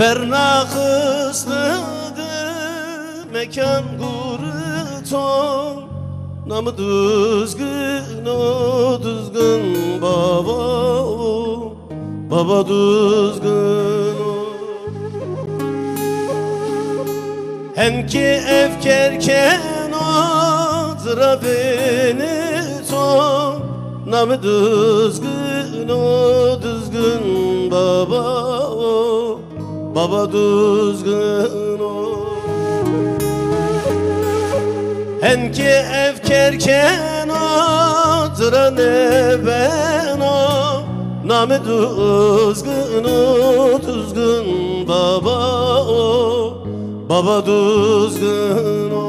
Berna kıstıdı mekan kuruton, namı düzgün o düzgün baba o, baba düzgün o. Hem ki efkerken o zıra beni ton, namı düzgün o düzgün baba o, baba düzgün o. Hem ki efkerken o zıra ne ben o, namı düzgün o düzgün baba o, baba düzgün o.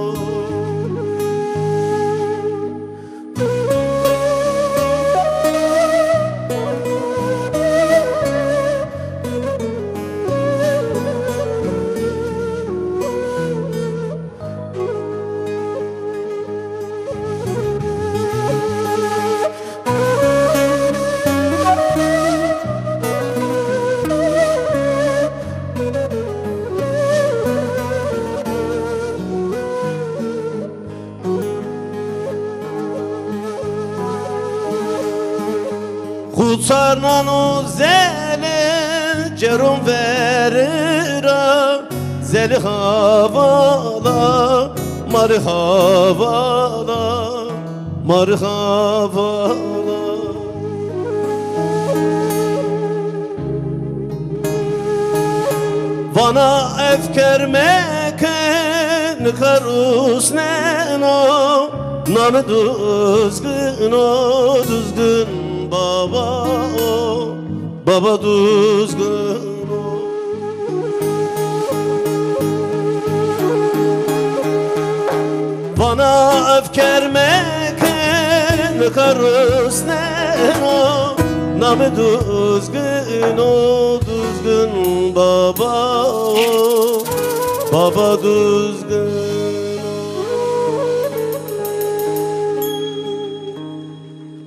Kutsarnan o zeli cerum verira, zeli havala mari havala mari havala. Bana efker meken karus neno, namı düzgün o düzgün baba o, baba düzgün o. Bana efker meken karus neno, namı düzgün o düzgün baba o, baba düzgün.